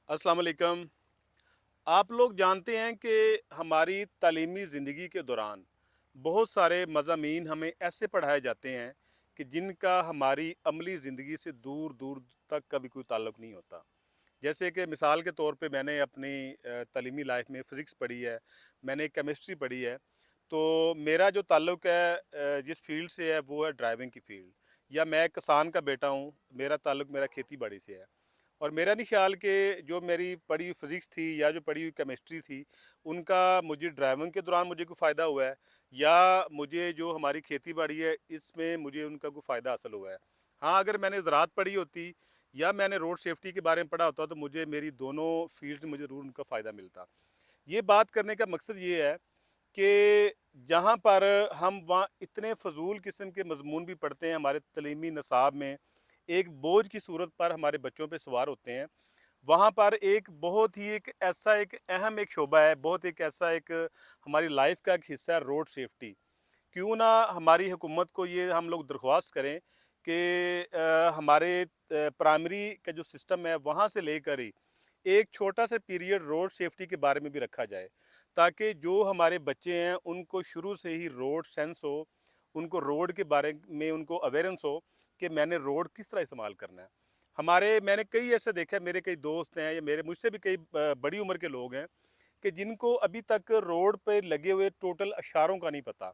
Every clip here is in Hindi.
अस्सलाम वालेकुम। आप लोग जानते हैं कि हमारी तालीमी ज़िंदगी के दौरान बहुत सारे मज़ामीन हमें ऐसे पढ़ाए जाते हैं कि जिनका हमारी अमली ज़िंदगी से दूर दूर तक का भी कोई ताल्लुक़ नहीं होता। जैसे कि मिसाल के तौर पे मैंने अपनी तालीमी लाइफ में फ़िज़िक्स पढ़ी है, मैंने केमिस्ट्री पढ़ी है। तो मेरा जो ताल्लुक़ है जिस फ़ील्ड से है वो है ड्राइविंग की फ़ील्ड। या मैं किसान का बेटा हूँ, मेरा ताल्लुक़ मेरा खेती बाड़ी से है। और मेरा नहीं ख्याल कि जो मेरी पढ़ी हुई फ़िज़िक्स थी या जो पढ़ी हुई केमिस्ट्री थी, उनका मुझे ड्राइविंग के दौरान मुझे कोई फ़ायदा हुआ है या मुझे जो हमारी खेती-बाड़ी है, इसमें मुझे उनका कोई फ़ायदा हासिल हुआ है। हाँ, अगर मैंने ज़राअत पढ़ी होती या मैंने रोड सेफ्टी के बारे में पढ़ा होता, तो मुझे मेरी दोनों फ़ील्ड में मुझे ज़रूर उनका फ़ायदा मिलता। ये बात करने का मकसद ये है कि जहाँ पर हम वहाँ इतने फ़ज़ूल किस्म के मज़मून भी पढ़ते हैं हमारे तलीमी निसाब में, एक बोझ की सूरत पर हमारे बच्चों पे सवार होते हैं। वहाँ पर एक बहुत ही एक ऐसा एक अहम एक शोबा है, बहुत एक ऐसा एक हमारी लाइफ़ का एक हिस्सा है रोड सेफ्टी। क्यों ना हमारी हुकूमत को ये हम लोग दरख्वास्त करें कि हमारे प्राइमरी का जो सिस्टम है वहाँ से लेकर ही एक छोटा सा पीरियड रोड सेफ्टी के बारे में भी रखा जाए, ताकि जो हमारे बच्चे हैं उनको शुरू से ही रोड सेंस हो, उनको रोड के बारे में उनको अवेयरेंस हो कि मैंने रोड किस तरह इस्तेमाल करना है। मैंने कई ऐसे देखा है, मेरे कई दोस्त हैं या मेरे मुझसे भी कई बड़ी उम्र के लोग हैं कि जिनको अभी तक रोड पे लगे हुए टोटल इशारों का नहीं पता।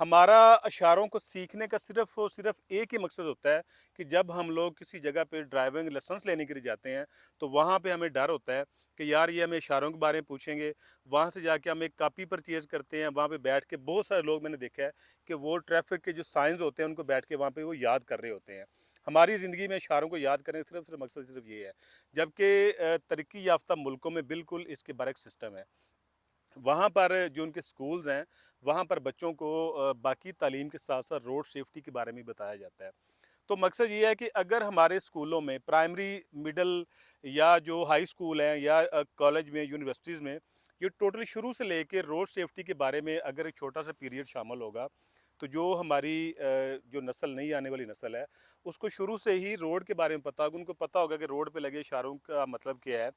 हमारा इशारों को सीखने का सिर्फ़ और सिर्फ़ एक ही मकसद होता है कि जब हम लोग किसी जगह पे ड्राइविंग लाइसेंस लेने के लिए जाते हैं, तो वहाँ पे हमें डर होता है कि यार ये हमें इशारों के बारे में पूछेंगे। वहाँ से जाके हम एक कॉपी परचेज़ करते हैं, वहाँ पे बैठ के बहुत सारे लोग मैंने देखा है कि वो ट्रैफ़िक के जो साइन्स होते हैं, उनको बैठ के वहाँ पे वो याद कर रहे होते हैं। हमारी ज़िंदगी में इशारों को याद करने का सिर्फ़ मकसद सिर्फ़ ये है। जबकि तरक्की याफ़्ता मुल्कों में बिल्कुल इसके बरअक्स सिस्टम है। वहाँ पर जो उनके स्कूल्स हैं, वहाँ पर बच्चों को बाकी तालीम के साथ-साथ रोड सेफ्टी के बारे में बताया जाता है। तो मकसद ये है कि अगर हमारे स्कूलों में प्राइमरी, मिडल या जो हाई स्कूल हैं या कॉलेज में, यूनिवर्सिटीज़ में, ये टोटली शुरू से लेके रोड सेफ्टी के बारे में अगर एक छोटा-सा पीरियड शामिल होगा, तो जो हमारी जो नस्ल नई आने वाली नस्ल है, उसको शुरू से ही रोड के बारे में पता होगा। उनको पता होगा कि रोड पे लगे इशारों का मतलब क्या है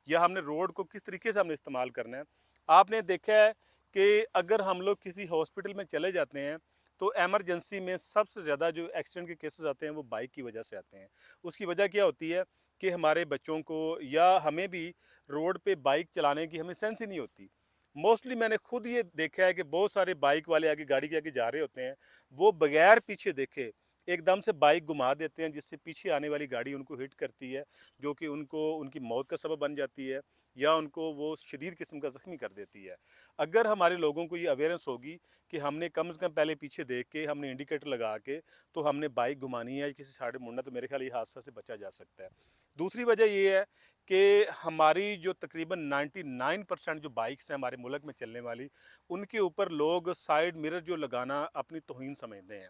या हमने रोड को किस तरीके से हमने इस्तेमाल करना है। आपने देखा है कि अगर हम लोग किसी हॉस्पिटल में चले जाते हैं, तो इमरजेंसी में सबसे ज़्यादा जो एक्सीडेंट के केसेस आते हैं वो बाइक की वजह से आते हैं। उसकी वजह क्या होती है कि हमारे बच्चों को या हमें भी रोड पे बाइक चलाने की हमें सेंस ही नहीं होती। मोस्टली मैंने खुद ये देखा है कि बहुत सारे बाइक वाले आगे गाड़ी के आगे जा रहे होते हैं, वो बगैर पीछे देखे एकदम से बाइक घुमा देते हैं, जिससे पीछे आने वाली गाड़ी उनको हिट करती है, जो कि उनको उनकी मौत का सबब बन जाती है या उनको वो शदीद किस्म का ज़ख्मी कर देती है। अगर हमारे लोगों को ये अवेयरनेस होगी कि हमने कम से कम पहले पीछे देख के हमने इंडिकेटर लगा के तो हमने बाइक घुमानी है, किसी साइड मुड़ना, तो मेरे ख्याल ये हादसा से बचा जा सकता है। दूसरी वजह ये है कि हमारी जो तकरीबन 99% जो बाइक्स हैं हमारे मुल्क में चलने वाली, उनके ऊपर लोग साइड मिरर जो लगाना अपनी तौहीन समझते हैं।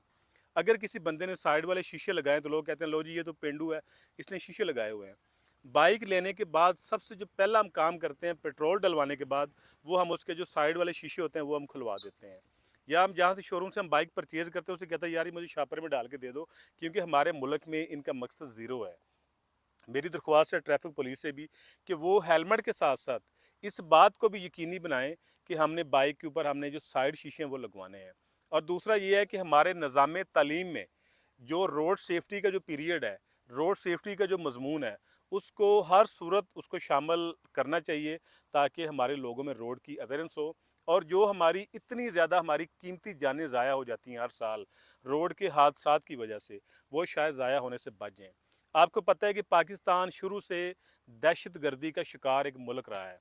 अगर किसी बंदे ने साइड वाले शीशे लगाए तो लोग कहते हैं लो जी ये तो पेंडू है, इसने शीशे लगाए हुए हैं। बाइक लेने के बाद सबसे जो पहला हम काम करते हैं पेट्रोल डलवाने के बाद, वो हम उसके जो साइड वाले शीशे होते हैं वो हम खुलवा देते हैं। या हम जहाँ से शोरूम से हम बाइक परचेज़ करते हैं, उसे कहते हैं यार ये मुझे शापर में डाल के दे दो, क्योंकि हमारे मुल्क में इनका मकसद ज़ीरो है। मेरी दरख्वास्त है ट्रैफिक पुलिस से भी कि वो हेलमेट के साथ साथ इस बात को भी यकीनी बनाएं कि हमने बाइक के ऊपर हमने जो साइड शीशे हैं वो लगवाने हैं। और दूसरा ये है कि हमारे निज़ाम तालीम में जो रोड सेफ्टी का जो पीरियड है, रोड सेफ्टी का जो मजमून है, उसको हर सूरत उसको शामिल करना चाहिए, ताकि हमारे लोगों में रोड की अवेयरेंस हो और जो हमारी इतनी ज़्यादा हमारी कीमती जानें ज़ाया हो जाती हैं हर साल रोड के हादसात की वजह से, वो शायद ज़ाया होने से बच जाएँ। आपको पता है कि पाकिस्तान शुरू से दहशतगर्दी का शिकार एक मुल्क रहा है,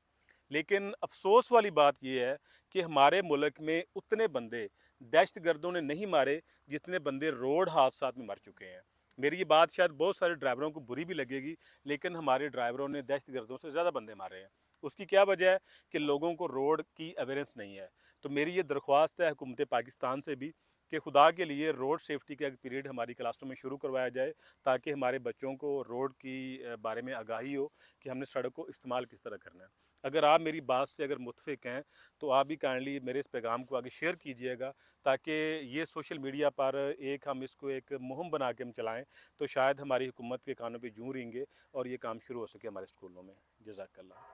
लेकिन अफसोस वाली बात यह है कि हमारे मुल्क में उतने बंदे दहशतगर्दों ने नहीं मारे जितने बंदे रोड हादसात में मर चुके हैं। मेरी ये बात शायद बहुत सारे ड्राइवरों को बुरी भी लगेगी, लेकिन हमारे ड्राइवरों ने दहशतगर्दों से ज़्यादा बंदे मारे हैं। उसकी क्या वजह है कि लोगों को रोड की अवेयरेंस नहीं है। तो मेरी ये दरख्वास्त है हुकूमत पाकिस्तान से भी कि खुदा के लिए रोड सेफ्टी का एक पीरियड हमारी क्लासों में शुरू करवाया जाए, ताकि हमारे बच्चों को रोड की बारे में आगाही हो कि हमने सड़क को इस्तेमाल किस तरह करना है। अगर आप मेरी बात से अगर मुत्फिक हैं तो आप भी काइंडली मेरे इस पैगाम को आगे शेयर कीजिएगा, ताकि ये सोशल मीडिया पर एक हम इसको एक मुहिम बना के हम चलाएं, तो शायद हमारी हुकूमत के कानों पे जूं रेंगे और ये काम शुरू हो सके हमारे स्कूलों में। जज़ाकल्लाह।